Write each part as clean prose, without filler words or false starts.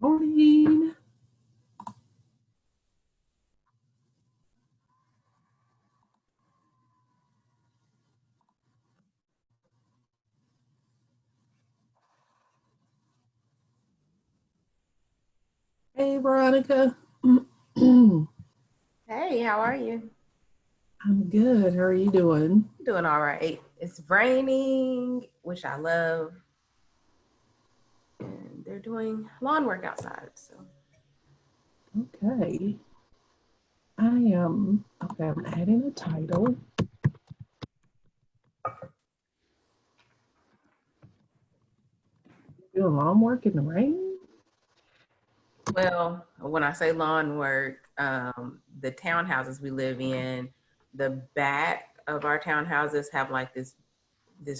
Morning. Hey, Veronica. I'm Hey, how are you? good. How are you doing? Doing all right. It's raining, which I love, and they're doing lawn work outside. So, Okay. I am okay. I'm adding a title. Doing lawn work in the rain. well, when I say lawn work, the townhouses we live in, the back of our townhouses have like this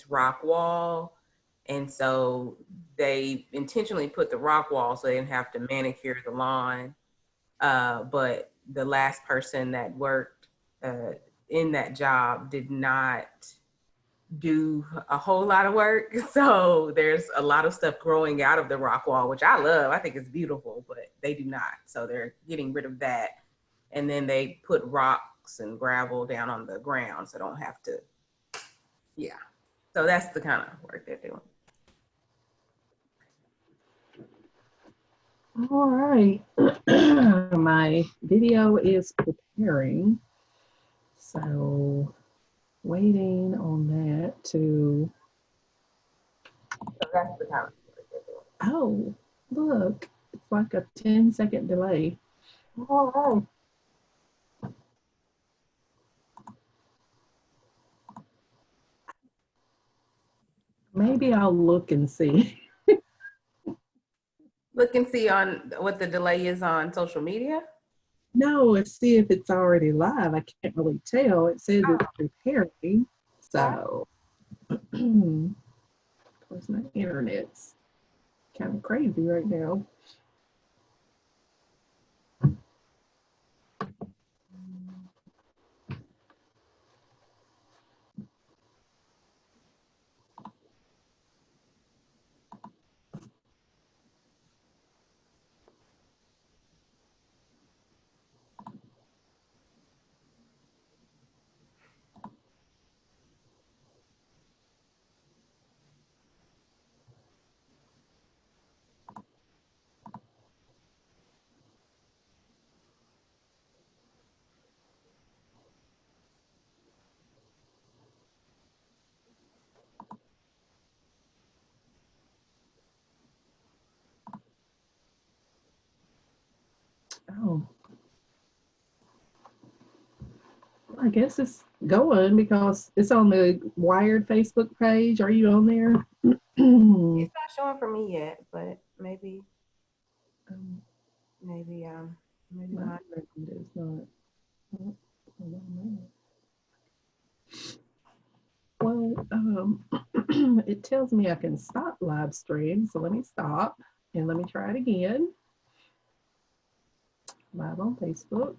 rock wall, and so they intentionally put the rock wall so they didn't have to manicure the lawn. But the last person that worked uh, in that job did not do a whole lot of work. So there's a lot of stuff growing out of the rock wall, which I love. I think it's beautiful, but they do not. So they're getting rid of that. And then they put rocks and gravel down on the ground so don't have to, yeah. So that's the kind of work they're doing. All right. My video is preparing. So waiting on that to. So that's the kind of work they're doing. Oh, look. It's like a 10-second delay. All right. Maybe I'll look and see. Look and see on what the delay is on social media. No, let's see if it's already live. I can't really tell. It says it's preparing. Okay. So, of course, my internet's kind of crazy right now. Oh, I guess it's going because it's on the Wired Facebook page. Are you on there? It's not showing for me yet, but Um, maybe maybe my my internet is not. Oh, hold on a minute. Well, it tells me I can stop live stream. So let me stop and let me try it again. Live on Facebook.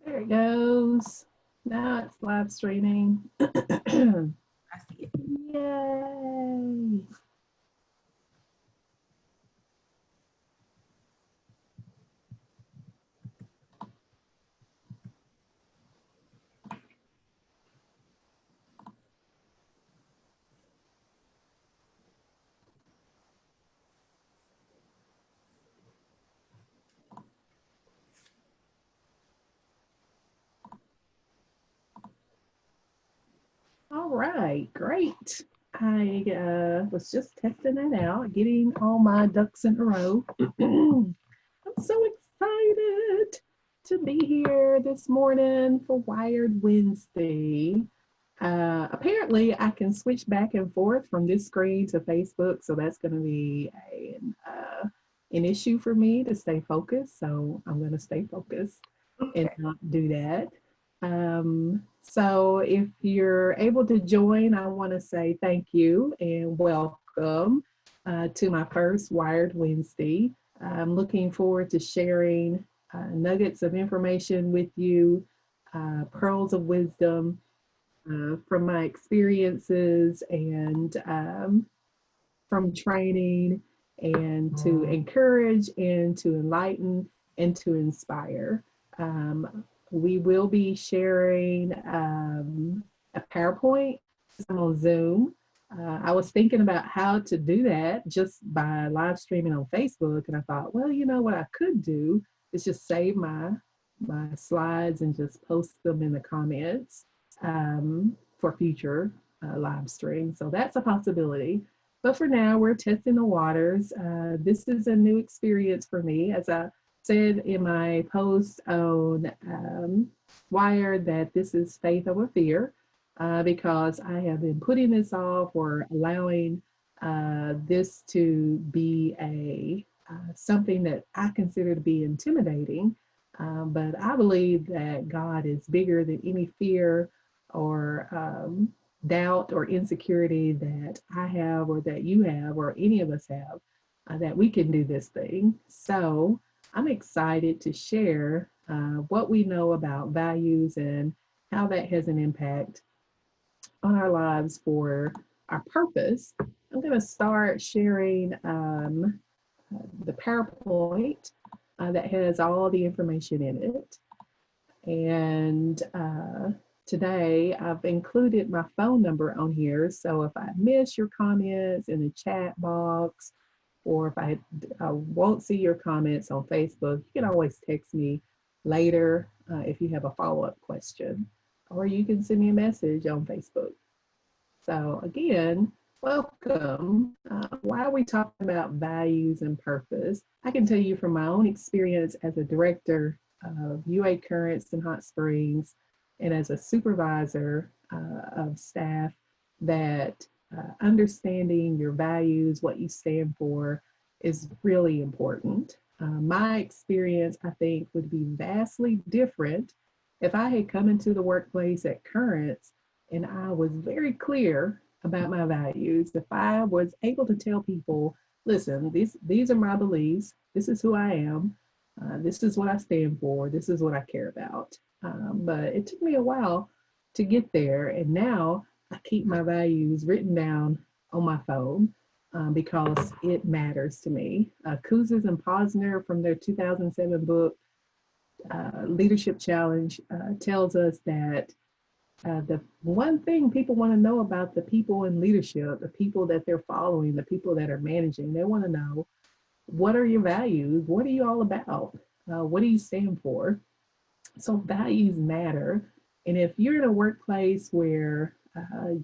There it goes. Now it's live streaming. I see it. Yay. All right, great. I was just testing it out, getting all my ducks in a row. I'm so excited to be here this morning for Wired Wednesday. Apparently, I can switch back and forth from this screen to Facebook, so that's going to be an issue for me to stay focused. So I'm going to stay focused and Okay. not do that. So if you're able to join, I want to say thank you and welcome to my first Wired Wednesday. I'm looking forward to sharing nuggets of information with you, pearls of wisdom from my experiences and from training, and to encourage and to enlighten and to inspire. We will be sharing a PowerPoint on Zoom. I was thinking about how to do that just by live streaming on Facebook, and I thought, well, you know what I could do is just save my slides and just post them in the comments for future live stream. So that's a possibility. But for now, we're testing the waters. This is a new experience for me. As I said in my post on Wired, that this is faith over fear, because I have been putting this off or allowing this to be a something that I consider to be intimidating. But I believe that God is bigger than any fear or doubt or insecurity that I have or that you have or any of us have, that we can do this thing. So I'm excited to share what we know about values and how that has an impact on our lives for our purpose. I'm going to start sharing the PowerPoint that has all the information in it. And today I've included my phone number on here. So if I miss your comments in the chat box, or if I won't see your comments on Facebook, you can always text me later if you have a follow-up question, or you can send me a message on Facebook. So again, welcome. Why are we talking about values and purpose? I can tell you from my own experience as a director of UA Currents in Hot Springs and as a supervisor of staff, that understanding your values, what you stand for, is really important. My experience, I think, would be vastly different if I had come into the workplace at Currents and I was very clear about my values. If I was able to tell people, listen, these are my beliefs, this is who I am, this is what I stand for, this is what I care about. But it took me a while to get there, and now I keep my values written down on my phone because it matters to me. Kouzes and Posner, from their 2007 book, Leadership Challenge, tells us that the one thing people want to know about the people in leadership, the people that they're following, the people that are managing, they want to know, what are your values? What are you all about? What do you stand for? So values matter. And if you're in a workplace where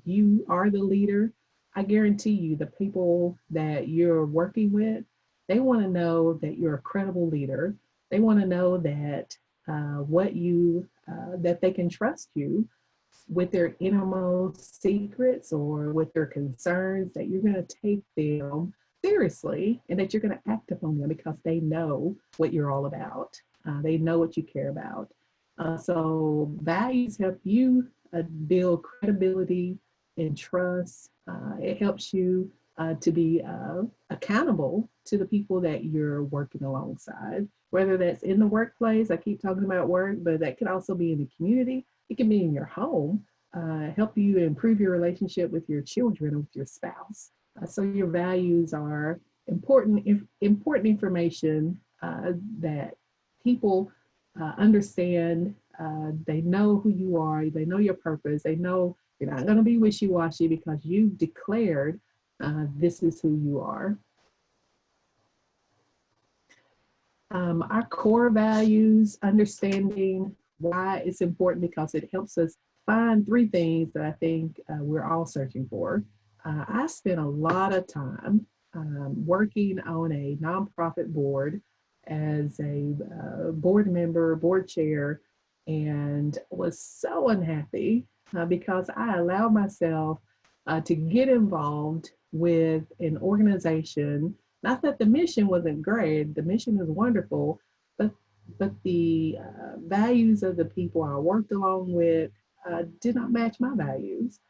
you are the leader, I guarantee you the people that you're working with, they want to know that you're a credible leader. They want to know that that they can trust you with their innermost secrets or with their concerns, that you're going to take them seriously and that you're going to act upon them because they know what you're all about. They know what you care about. So values help you build credibility and trust. It helps you to be accountable to the people that you're working alongside, whether that's in the workplace. I keep talking about work, but that can also be in the community. It can be in your home, help you improve your relationship with your children or with your spouse. So your values are important information that people understand. They know who you are. They know your purpose. They know you're not going to be wishy-washy because you've declared this is who you are. Our core values, understanding why it's important, because it helps us find three things that I think we're all searching for. I spent a lot of time working on a nonprofit board as a board member, board chair, and was so unhappy because I allowed myself to get involved with an organization. Not that the mission wasn't great, the mission is wonderful, but the values of the people I worked along with did not match my values.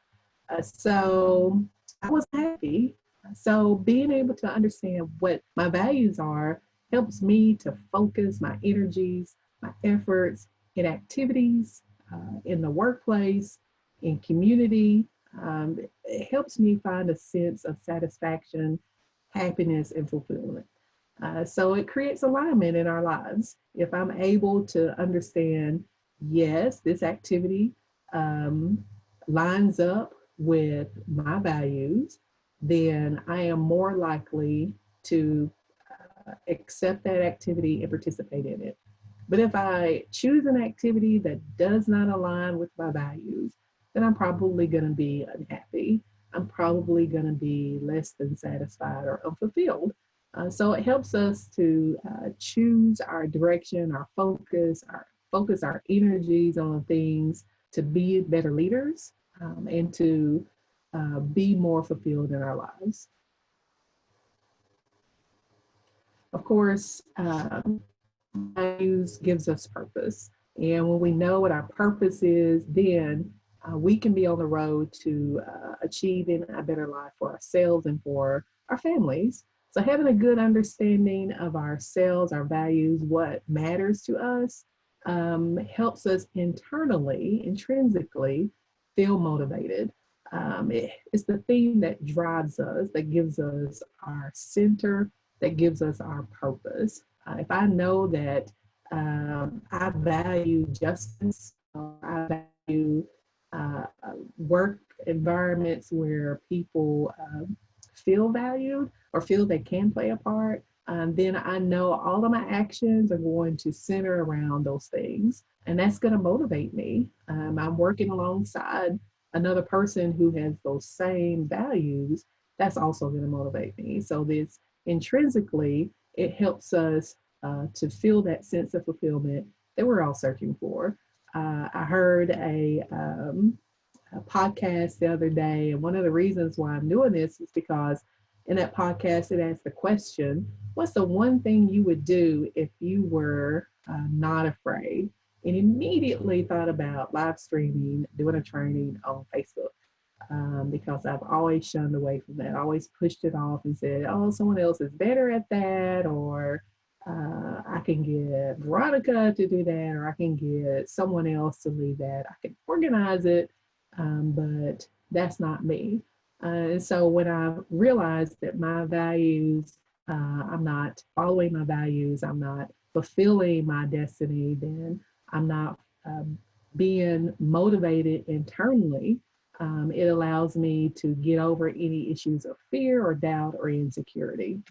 So I was happy. So being able to understand what my values are helps me to focus my energies, my efforts in activities, in the workplace, in community. It helps me find a sense of satisfaction, happiness, and fulfillment. So it creates alignment in our lives. If I'm able to understand, yes, this activity um, lines up with my values, then I am more likely to accept that activity and participate in it. But if I choose an activity that does not align with my values, then I'm probably going to be unhappy. I'm probably going to be less than satisfied or unfulfilled. So it helps us to choose our direction, focus our energies on things to be better leaders and to be more fulfilled in our lives. Of course, values gives us purpose. And when we know what our purpose is, then we can be on the road to achieving a better life for ourselves and for our families. So having a good understanding of ourselves, our values, what matters to us, helps us internally, intrinsically feel motivated. It's the thing that drives us, that gives us our center, that gives us our purpose. If I know that I value justice, I value work environments where people feel valued or feel they can play a part, then I know all of my actions are going to center around those things. And that's going to motivate me. I'm working alongside another person who has those same values. That's also going to motivate me. So this intrinsically, it helps us to feel that sense of fulfillment that we're all searching for. I heard a podcast the other day, and one of the reasons why I'm doing this is because in that podcast it asked the question, "What's the one thing you would do if you were not afraid?" And immediately thought about live streaming, doing a training on Facebook. Because I've always shunned away from that. I always pushed it off and said, oh, someone else is better at that, or I can get Veronica to do that, or I can get someone else to lead that. I can organize it, but that's not me. And so when I realized that my values, I'm not following my values, I'm not fulfilling my destiny, then I'm not being motivated internally. It allows me to get over any issues of fear or doubt or insecurity.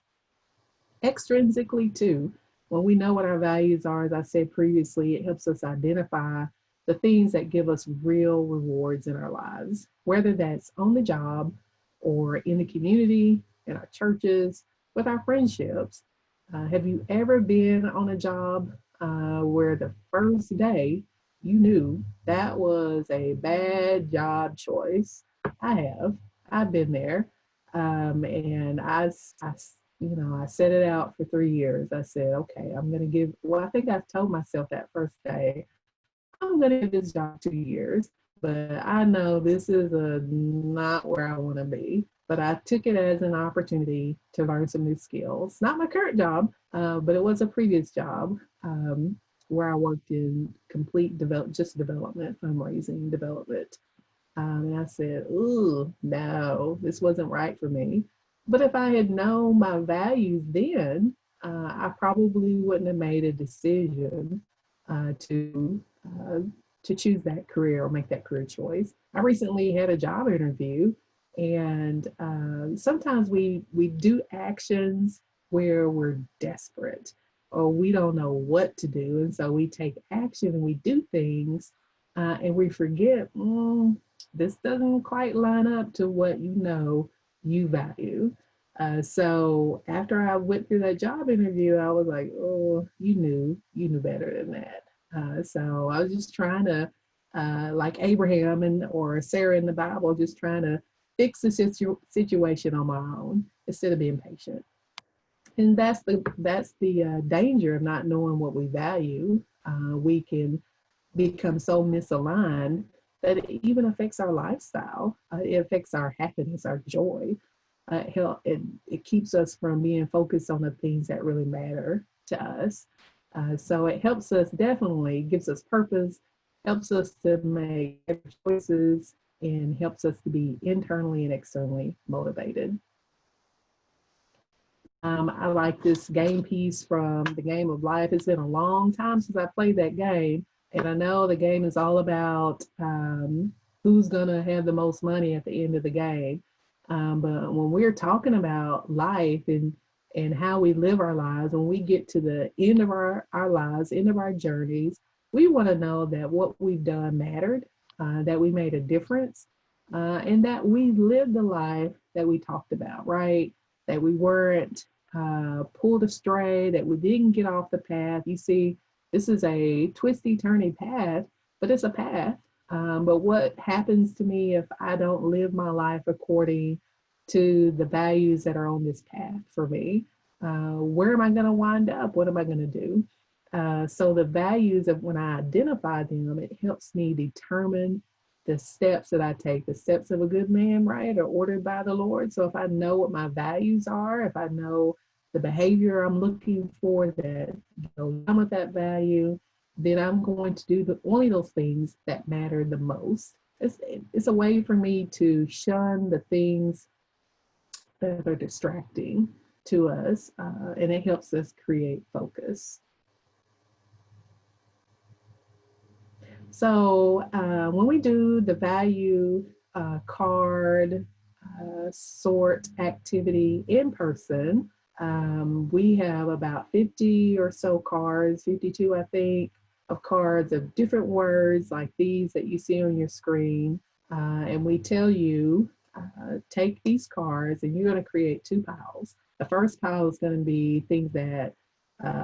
Extrinsically, too, when we know what our values are, as I said previously, it helps us identify the things that give us real rewards in our lives, whether that's on the job or in the community, in our churches, with our friendships. Have you ever been on a job where the first day you knew that was a bad job choice? I have. I've been there. And I set it out for 3 years. I said, okay, I'm going to I think I told myself that first day, I'm going to give this job 2 years, but I know this is not where I want to be. But I took it as an opportunity to learn some new skills. Not my current job, but it was a previous job where I worked in just development, fundraising, development. And I said, ooh, no, this wasn't right for me. But if I had known my values then, I probably wouldn't have made a decision uh, to uh, to choose that career or make that career choice. I recently had a job interview, and sometimes we do actions where we're desperate or we don't know what to do, and so we take action and we do things, and we forget. This doesn't quite line up to what you know you value. So after I went through that job interview, I was like, oh, you knew better than that. So I was just trying to, like Abraham and or Sarah in the Bible, just trying to fix the situation on my own instead of being patient. And that's the danger of not knowing what we value. We can become so misaligned that it even affects our lifestyle. It affects our happiness, our joy. It keeps us from being focused on the things that really matter to us. So it helps us, definitely gives us purpose, helps us to make choices, and helps us to be internally and externally motivated. I like this game piece from the Game of Life. It's been a long time since I played that game, and I know the game is all about who's gonna have the most money at the end of the game. But when we're talking about life and how we live our lives, when we get to the end of our lives, end of our journeys, we want to know that what we've done mattered, that we made a difference, and that we lived the life that we talked about, right? That we weren't pulled astray, that we didn't get off the path. You see, this is a twisty, turny path, but it's a path. But what happens to me if I don't live my life according to the values that are on this path for me? Where am I going to wind up? What am I going to do? So the values of when I identify them, it helps me determine the steps that I take. The steps of a good man, right, are ordered by the Lord. So if I know what my values are, if I know the behavior I'm looking for that goes along with that value, then I'm going to do only those things that matter the most. It's a way for me to shun the things that are distracting to us, and it helps us create focus. So when we do the value card sort activity in person, we have about 50 or so cards, 52, I think, of cards of different words like these that you see on your screen. And we tell you, take these cards and you're going to create two piles. The first pile is going to be things that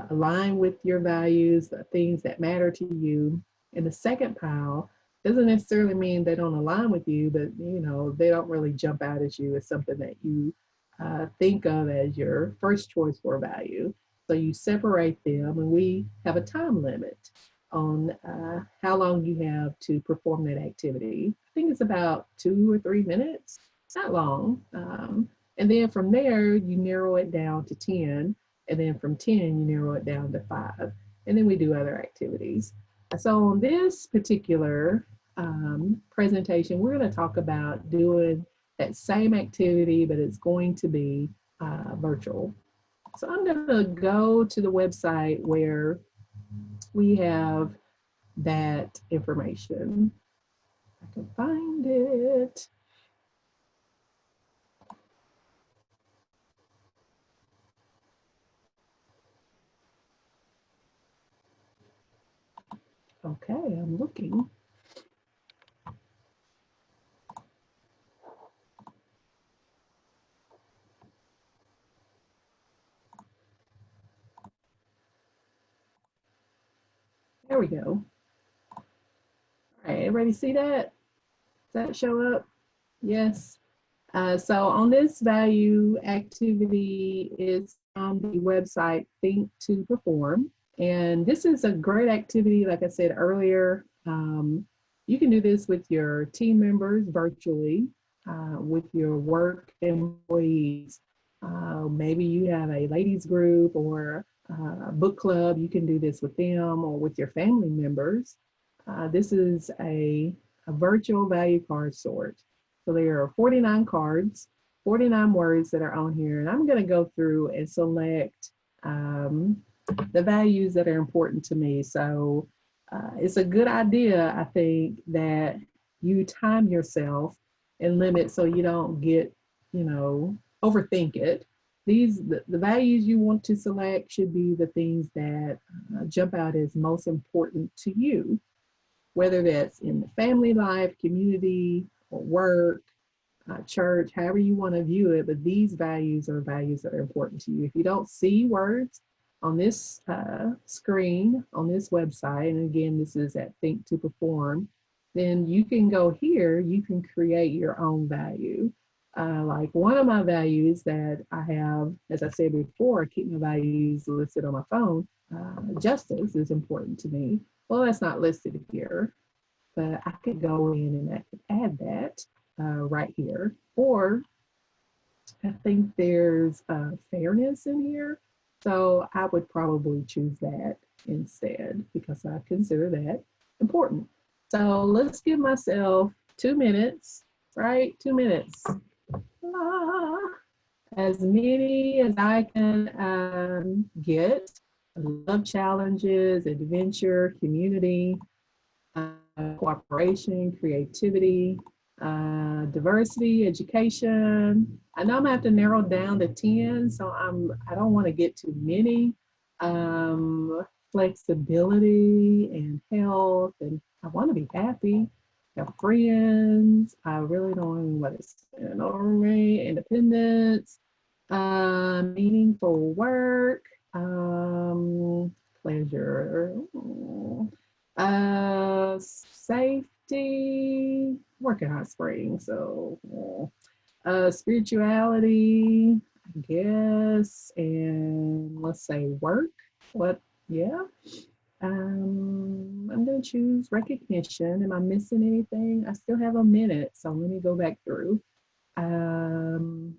align with your values, the things that matter to you. And the second pile doesn't necessarily mean they don't align with you, but they don't really jump out at you as something that you think of as your first choice for value. So you separate them, and we have a time limit on how long you have to perform that activity. I think it's about 2 or 3 minutes. It's not long. And then from there, you narrow it down to 10. And then from 10, you narrow it down to 5. And then we do other activities. So on this particular presentation, we're going to talk about doing that same activity, but it's going to be virtual. So I'm going to go to the website where we have that information. I can find it. Okay, I'm looking. There we go. All right, everybody see that? Does that show up? Yes. So on this value activity is on the website Think to Perform. And this is a great activity, like I said earlier. You can do this with your team members virtually, with your work employees. Maybe you have a ladies group or a book club. You can do this with them or with your family members. This is a virtual value card sort. So there are 49 cards, 49 words that are on here. And I'm going to go through and select the values that are important to me. So it's a good idea, I think, that you time yourself and limit so you don't get, overthink it. The values you want to select should be the things that jump out as most important to you, whether that's in the family life, community, or work. church, however you want to view it, but these values are values that are important to you. If you don't see words on this screen, on this website, and again, this is at Think to Perform, then you can go here, you can create your own value. Like one of my values that I have, as I said before, I keep my values listed on my phone. Justice is important to me. Well, that's not listed here, but I could go in and I could add that right here. Or I think there's fairness in here. So I would probably choose that instead because I consider that important. So let's give myself 2 minutes, right? 2 minutes. Ah, as many as I can get. I love challenges, adventure, community, cooperation, creativity, diversity, education. I know I'm gonna have to narrow down to 10, so I don't want to get too many. Flexibility and health, and I want to be happy. Have friends. I really don't want to spend over me. Independence, meaningful work, pleasure. Safety, working hot spring. So, spirituality, I guess, and let's say work. What? Yeah. I'm gonna choose recognition. Am I missing anything? I still have a minute, so let me go back through. Um,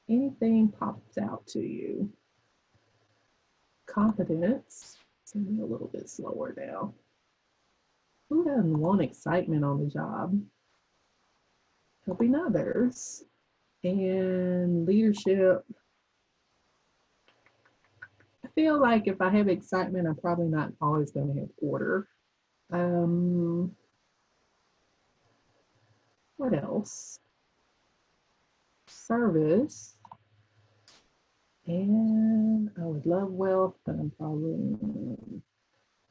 Anything pops out to you? Confidence. Maybe a little bit slower now. Who doesn't want excitement on the job? Helping others and leadership. I feel like if I have excitement, I'm probably not always going to have order. Um, what else? Service. And I would love wealth, but I'm probably,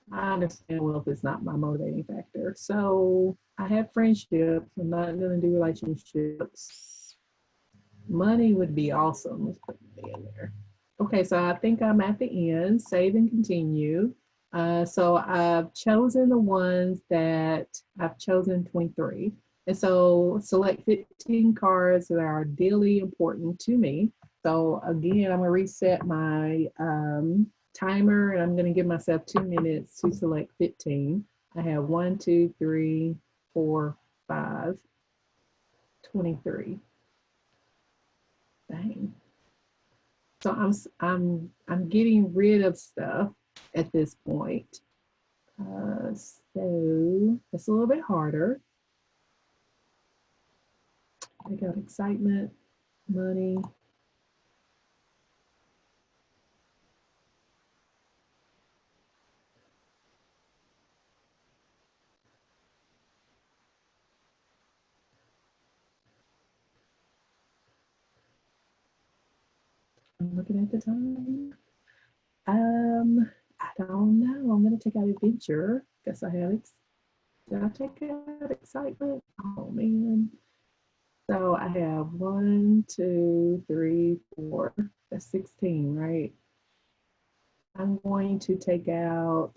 I understand wealth is not my motivating factor. So I have friendships. I'm not going to do relationships. Money would be awesome. Let's put money in there. Okay, so I think I'm at the end. Save and continue. So I've chosen the ones that I've chosen 23. And so select 15 cards that are dearly important to me. So again, I'm going to reset my timer and I'm going to give myself 2 minutes to select 15. I have 1, 2, 3, 4, 5, 23. Dang. So I'm getting rid of stuff at this point. So it's a little bit harder. I got excitement, money. I'm looking at the time. I don't know. I'm gonna take out adventure. Guess I have. Did I take out excitement? Oh man. So I have 1, 2, 3, 4. That's 16, right? I'm going to take out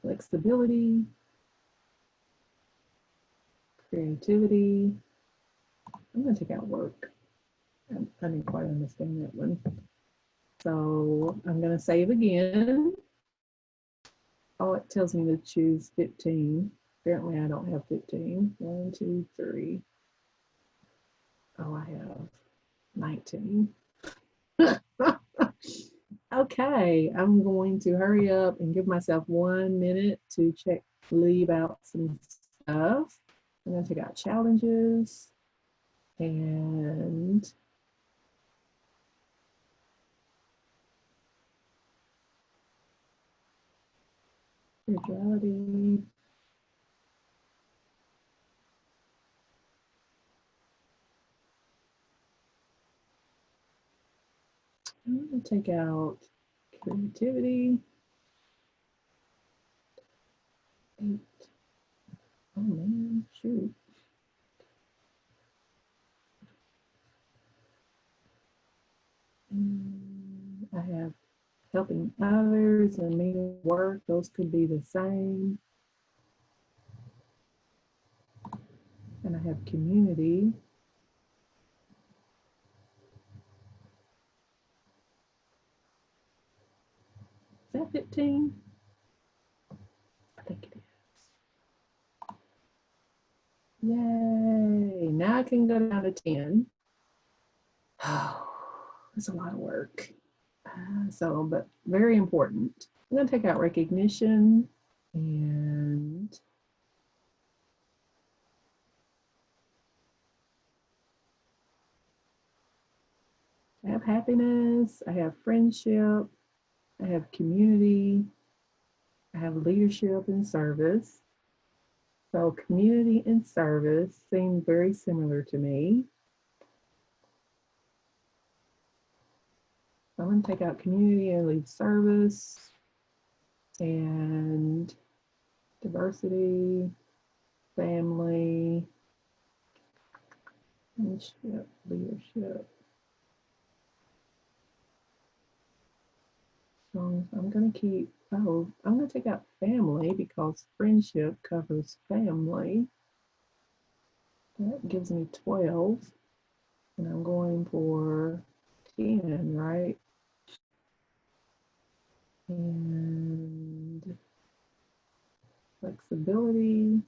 flexibility, creativity. I'm going to take out work. I didn't quite understand that one. So I'm going to save again. Oh, it tells me to choose 15. Apparently I don't have 15. 1, 2, 3. Oh, I have 19. Okay, I'm going to hurry up and give myself 1 minute to leave out some stuff. I'm going to take out challenges and spirituality. I'm going to take out creativity. 8. man, shoot. I have helping others and meaning work. Those could be the same. And I have community. Is that 15? I think it is. Yay. Now I can go down to 10. Oh, that's a lot of work. But very important. I'm going to take out recognition and I have happiness, I have friendship, I have community, I have leadership and service. So community and service seem very similar to me. I'm going to take out community and leave service and diversity, family, friendship, leadership. So I'm going to keep, I'm going to take out family because friendship covers family. That gives me 12. And I'm going for 10, right? And flexibility,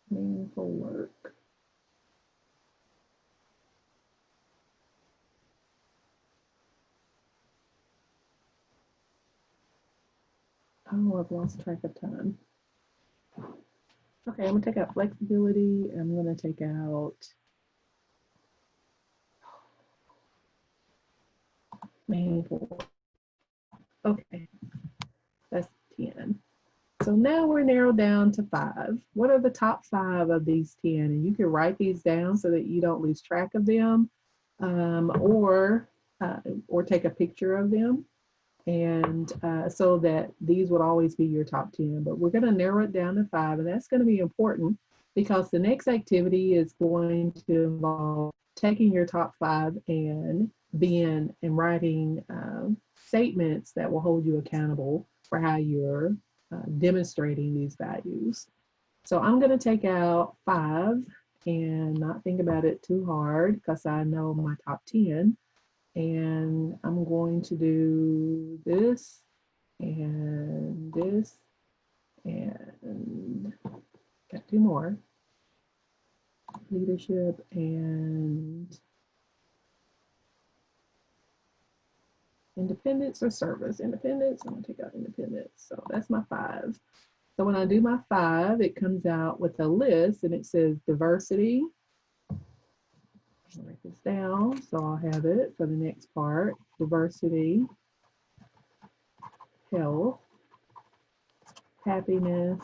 meaningful work. Oh, I've lost track of time. Okay, I'm gonna take out flexibility. I'm gonna take out meaningful. Okay, that's 10. So now we're narrowed down to 5. What are the top 5 of these 10? And you can write these down so that you don't lose track of them, or take a picture of them, and so that these would always be your top 10. But we're going to narrow it down to 5, and that's going to be important because the next activity is going to involve taking your top 5 and writing statements that will hold you accountable for how you're demonstrating these values. So I'm going to take out 5 and not think about it too hard because I know my top 10. And I'm going to do this and this and got 2 more. Leadership and independence or service. Independence, I'm gonna take out independence. So that's my 5. So when I do my 5, it comes out with a list and it says diversity. I'll write this down so I'll have it for the next part. Diversity, health, happiness,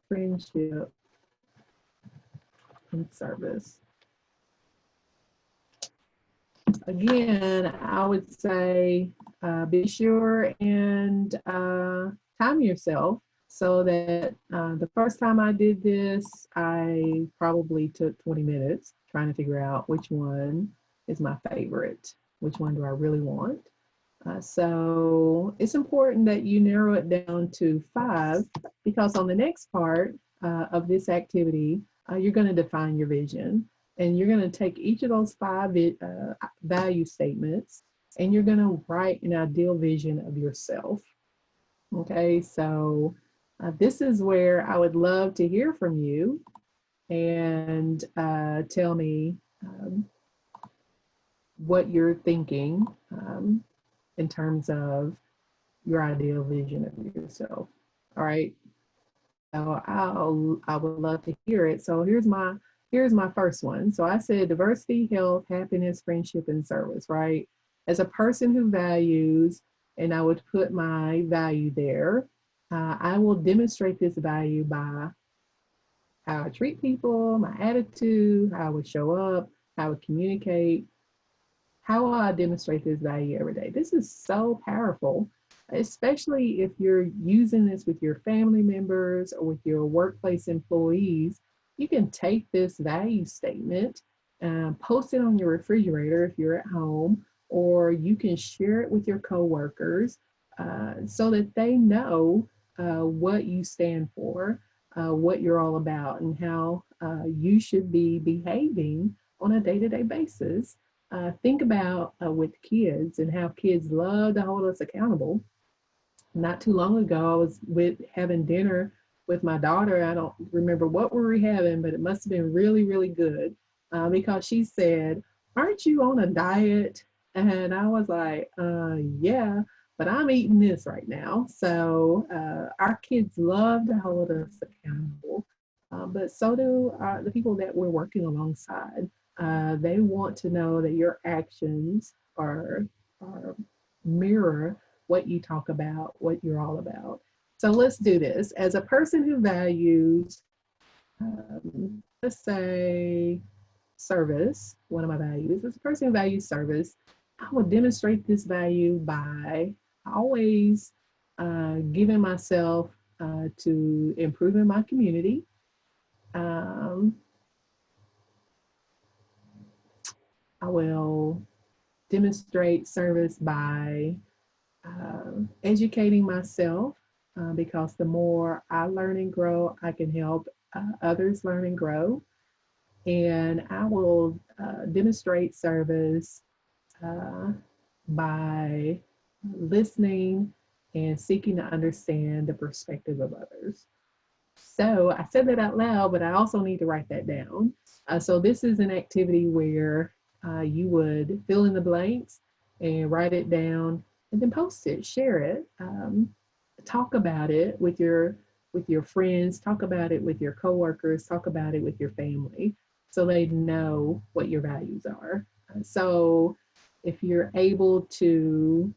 friendship, and service. Again, I would say be sure and time yourself so that the first time I did this, I probably took 20 minutes trying to figure out which one is my favorite, which one do I really want. So it's important that you narrow it down to 5 because on the next part of this activity, you're going to define your vision. And you're going to take each of those 5 value statements and you're going to write an ideal vision of yourself. Okay, so this is where I would love to hear from you and tell me what you're thinking in terms of your ideal vision of yourself. All right. So I would love to hear it. So here's my first one. So I said diversity, health, happiness, friendship, and service, right? As a person who values, and I would put my value there, I will demonstrate this value by how I treat people, my attitude, how I would show up, how I would communicate, how will I demonstrate this value every day? This is so powerful especially if you're using this with your family members or with your workplace employees. You can take this value statement, post it on your refrigerator if you're at home, or you can share it with your coworkers so that they know what you stand for, what you're all about, and how you should be behaving on a day-to-day basis. Think about with kids and how kids love to hold us accountable. Not too long ago, I was having dinner with my daughter. I don't remember what we were having, but it must have been really, really good because she said, "Aren't you on a diet?" And I was like, "Yeah, but I'm eating this right now." So our kids love to hold us accountable, but so do the people that we're working alongside. They want to know that your actions are mirror what you talk about, what you're all about. So let's do this. As a person who values, let's say, service, one of my values, as a person who values service, I will demonstrate this value by always giving myself to improving my community. Um, I will demonstrate service by educating myself because the more I learn and grow, I can help others learn and grow. And I will demonstrate service uh, by listening and seeking to understand the perspective of others. So I said that out loud, but I also need to write that down. So this is an activity where you would fill in the blanks and write it down and then post it, share it, talk about it with your friends, talk about it with your coworkers, talk about it with your family, so they know what your values are. So if you're able to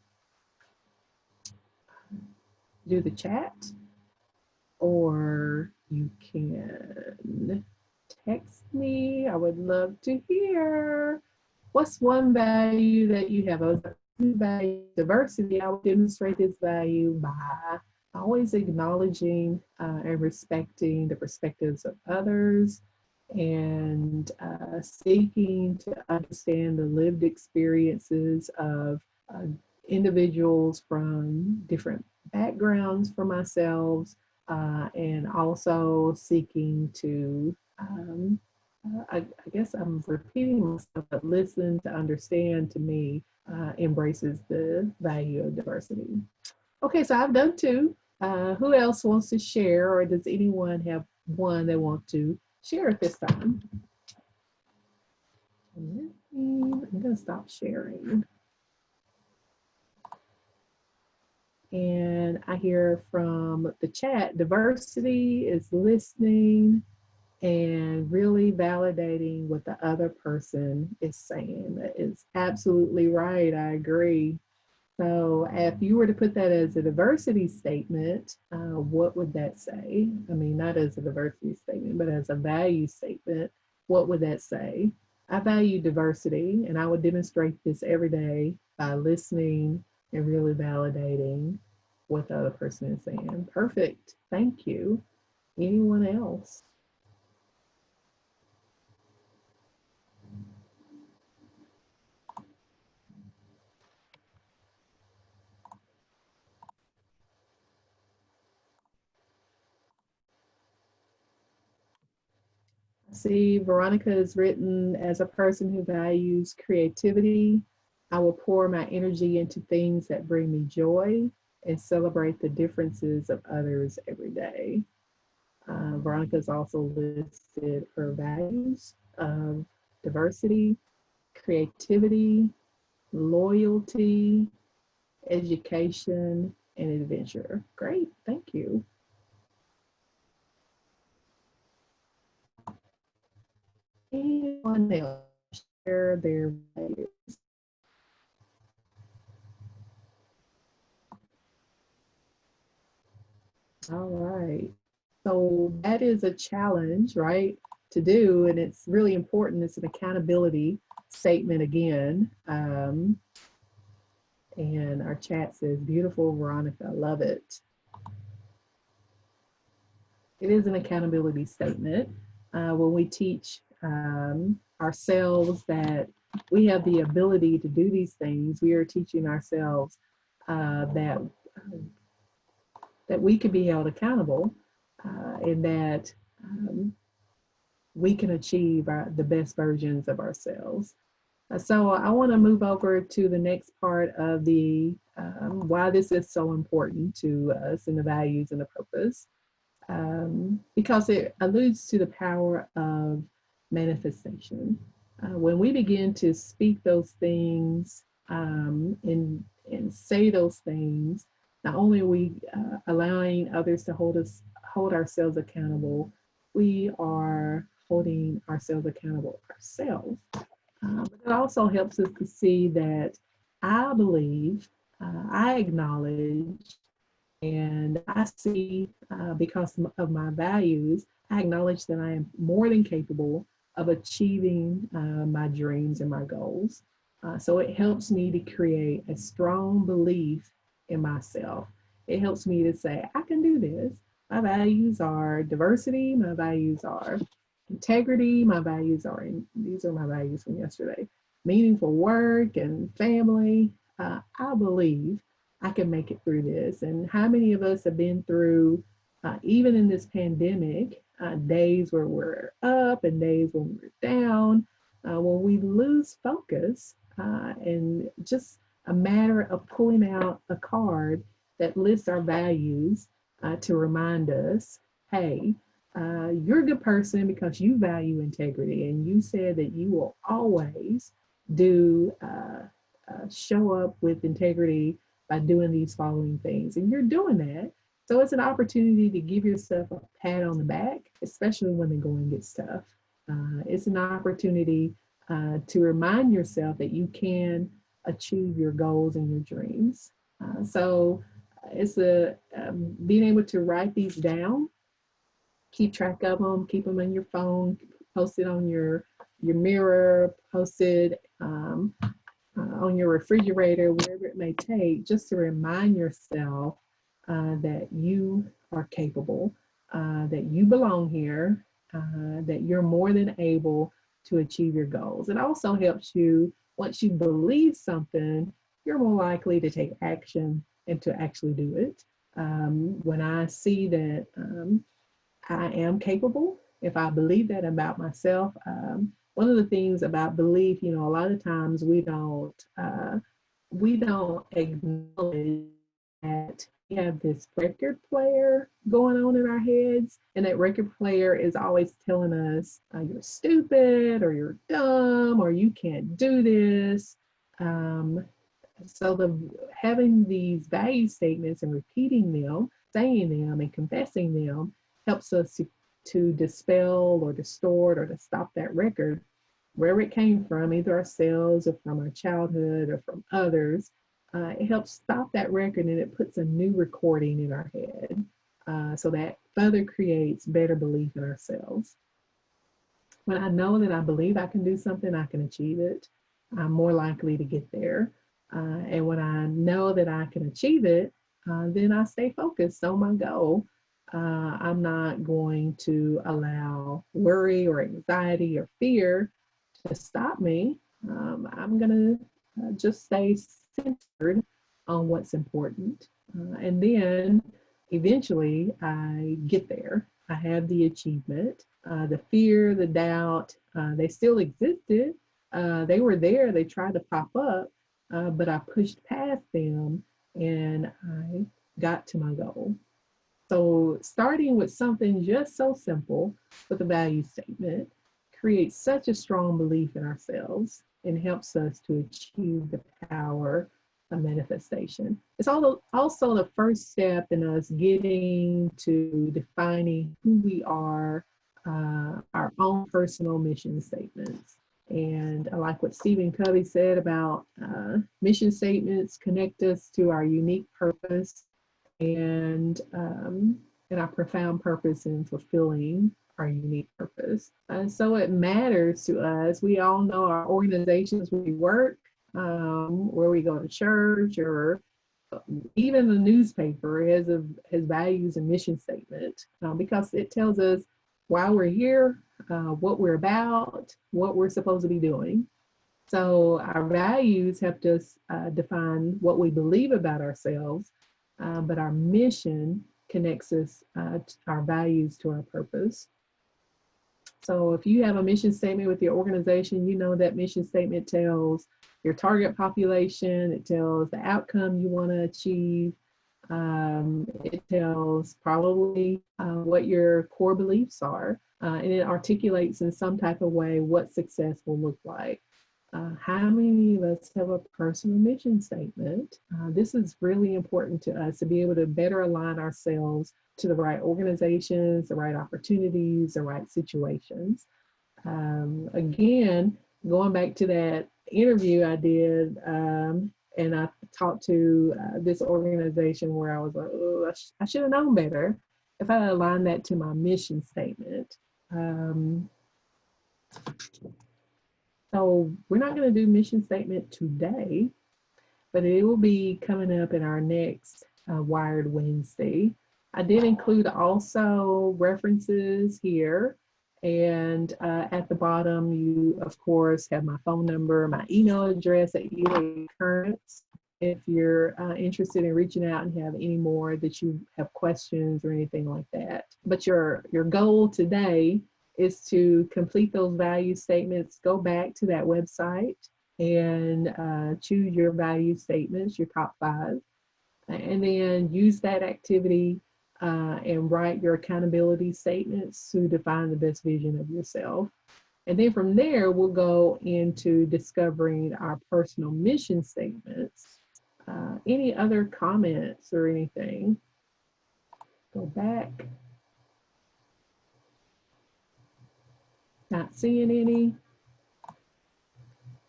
do the chat, or you can text me. I would love to hear. What's one value that you have? Value diversity. I would demonstrate this value by always acknowledging and respecting the perspectives of others and seeking to understand the lived experiences of uh, individuals from different backgrounds for myself, and also seeking to, I guess I'm repeating myself, but listen to understand to me embraces the value of diversity. Okay, so I've done two. Who else wants to share, or does anyone have one they want to share at this time? I'm going to stop sharing. And I hear from the chat, diversity is listening and really validating what the other person is saying. That is absolutely right. I agree. So if you were to put that as a diversity statement, what would that say? I mean, not as a diversity statement, but as a value statement, what would that say? I value diversity, and I would demonstrate this every day by listening and really validating what the other person is saying. Perfect. Thank you. Anyone else? See, Veronica has written, as a person who values creativity, I will pour my energy into things that bring me joy and celebrate the differences of others every day. Veronica's also listed her values of diversity, creativity, loyalty, education, and adventure. Great, thank you. Anyone else share their values? All right. So that is a challenge, right, to do, and it's really important. It's an accountability statement again. And our chat says, beautiful, Veronica, love it. It is an accountability statement. When we teach ourselves that we have the ability to do these things, we are teaching ourselves that we can be held accountable and that we can achieve the best versions of ourselves. So I want to move over to the next part of the why this is so important to us and the values and the purpose, because it alludes to the power of manifestation. When we begin to speak those things and say those things, not only are we allowing others to hold ourselves accountable, we are holding ourselves accountable ourselves. But it also helps us to see that I believe, I acknowledge, and I see because of my values, I acknowledge that I am more than capable of achieving my dreams and my goals. So it helps me to create a strong belief in myself. It helps me to say, I can do this. My values are diversity, my values are integrity, my values are, these are my values from yesterday, meaningful work and family. I believe I can make it through this. And how many of us have been through, even in this pandemic, days where we're up and days when we're down, when we lose focus, and just a matter of pulling out a card that lists our values to remind us, hey, you're a good person because you value integrity and you said that you will always do show up with integrity by doing these following things, and you're doing that. So it's an opportunity to give yourself a pat on the back, especially when the going gets tough. It's an opportunity to remind yourself that you can achieve your goals and your dreams. So it's a being able to write these down, keep track of them, keep them in your phone, post it on your mirror, post it on your refrigerator, wherever it may take, just to remind yourself that you are capable, that you belong here, that you're more than able to achieve your goals. It also helps you, once you believe something, you're more likely to take action and to actually do it. When I see that I am capable, if I believe that about myself, one of the things about belief, a lot of times we don't acknowledge that we have this record player going on in our heads, and that record player is always telling us you're stupid or you're dumb or you can't do this. So having these value statements and repeating them, saying them and confessing them helps us to dispel or distort or to stop that record wherever it came from, either ourselves or from our childhood or from others. It helps stop that record and it puts a new recording in our head, so that further creates better belief in ourselves. When I know that I believe I can do something, I can achieve it, I'm more likely to get there. And when I know that I can achieve it, then I stay focused on my goal. I'm not going to allow worry or anxiety or fear to stop me. I'm going to just stay centered on what's important. And then eventually I get there. I have the achievement. The fear, the doubt, they still existed. They were there. They tried to pop up, but I pushed past them and I got to my goal. So starting with something just so simple with a value statement creates such a strong belief in ourselves and helps us to achieve the power of manifestation. It's also the first step in us getting to defining who we are, our own personal mission statements. And I like what Stephen Covey said about mission statements connect us to our unique purpose and our profound purpose in fulfilling our unique purpose. And so it matters to us. We all know our organizations where we work. where we go to church, or even the newspaper has values and mission statement, because it tells us why we're here, what we're about, what we're supposed to be doing. So our values help us define what we believe about ourselves, but our mission connects us, our values to our purpose. So if you have a mission statement with your organization, you know that mission statement tells your target population, it tells the outcome you want to achieve, it tells probably what your core beliefs are, and it articulates in some type of way what success will look like. How many of us have a personal mission statement? This is really important to us to be able to better align ourselves to the right organizations, the right opportunities, the right situations. Again, going back to that interview I did, and I talked to this organization where I was like, oh, I should have known better if I aligned that to my mission statement. So we're not going to do mission statement today, but it will be coming up in our next Wired Wednesday. I did include also references here. And at the bottom, you, of course, have my phone number, my email address at UA Currents. If you're interested in reaching out and have any more that you have questions or anything like that. But your goal today is to complete those value statements, go back to that website and choose your value statements, your top 5, and then use that activity and write your accountability statements to define the best vision of yourself. And then from there, we'll go into discovering our personal mission statements. Any other comments or anything? Go back. Not seeing any.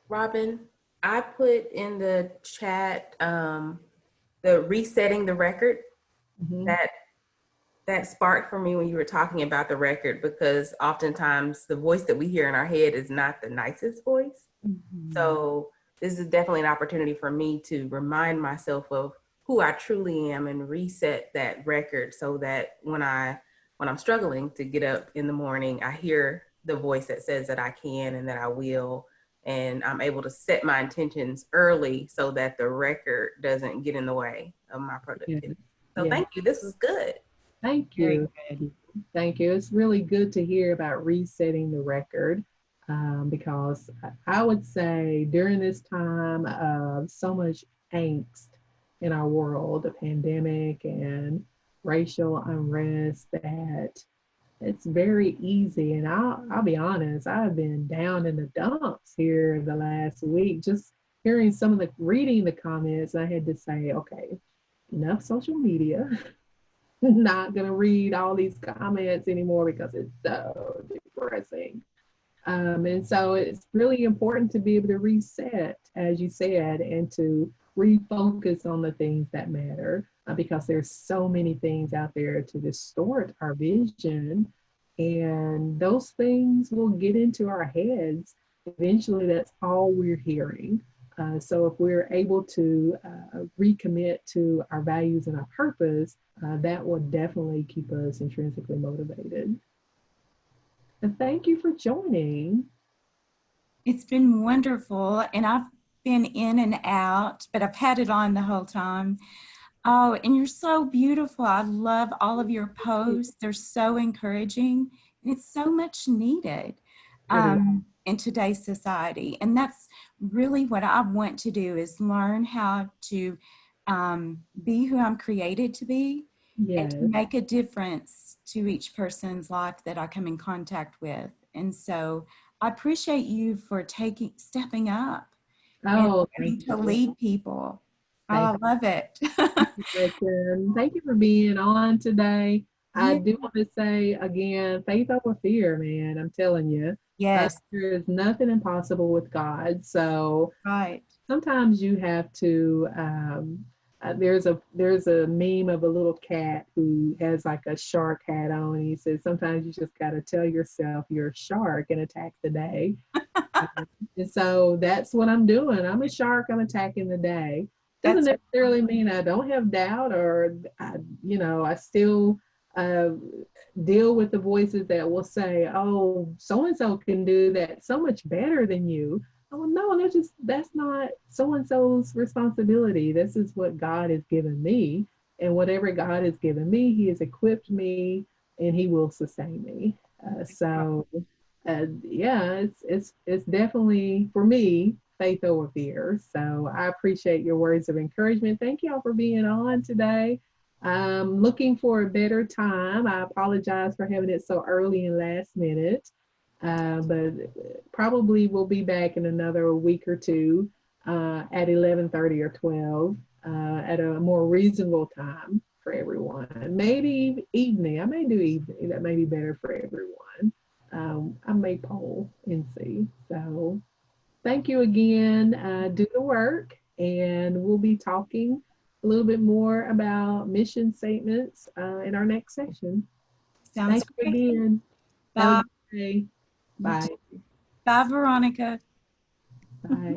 Robin, I put in the chat the resetting the record. Mm-hmm. That sparked for me when you were talking about the record, because oftentimes the voice that we hear in our head is not the nicest voice. Mm-hmm. So this is definitely an opportunity for me to remind myself of who I truly am and reset that record, so that when I'm struggling to get up in the morning, I hear the voice that says that I can and that I will, and I'm able to set my intentions early so that the record doesn't get in the way of my productivity. Yeah. So Thank you. This was good. Thank you. Thank you. It's really good to hear about resetting the record, because I would say during this time of so much angst in our world, the pandemic and racial unrest, that it's very easy. And I'll be honest, I've been down in the dumps here the last week, just hearing reading the comments. I had to say, okay, enough social media. Not going to read all these comments anymore because it's so depressing. And so it's really important to be able to reset, as you said, and to refocus on the things that matter, because there's so many things out there to distort our vision, and those things will get into our heads. Eventually, that's all we're hearing. So if we're able to recommit to our values and our purpose, that will definitely keep us intrinsically motivated. And thank you for joining. It's been wonderful, and I've been in and out, but I've had it on the whole time. Oh, and you're so beautiful. I love all of your posts. They're so encouraging, and it's so much needed in today's society. And that's really what I want to do, is learn how to be who I'm created to be, and to make a difference to each person's life that I come in contact with. And so I appreciate you for stepping up and to lead people. I love it. Thank you for being on today. I do want to say again, faith over fear, man. I'm telling you. Yes. There is nothing impossible with God. So sometimes you have to, there's a meme of a little cat who has like a shark hat on. And he says, sometimes you just got to tell yourself you're a shark and attack the day. And so that's what I'm doing. I'm a shark. I'm attacking the day. Doesn't That's necessarily mean I don't have doubt or I still uh, deal with the voices that will say, "Oh, so and so can do that so much better than you." Oh no, that's not so and so's responsibility. This is what God has given me, and whatever God has given me, He has equipped me, and He will sustain me. Yeah, it's definitely for me faith over fear. So I appreciate your words of encouragement. Thank y'all for being on today. I'm looking for a better time. I apologize for having it so early and last minute, but probably we'll be back in another week or two at 11:30 or 12 at a more reasonable time for everyone. Maybe evening. I may do evening. That may be better for everyone. I may poll and see. So thank you again. Do the work, and we'll be talking a little bit more about mission statements in our next session. sounds Thank you great. again. Have Bye. a good day. Bye. Bye, Veronica. Bye.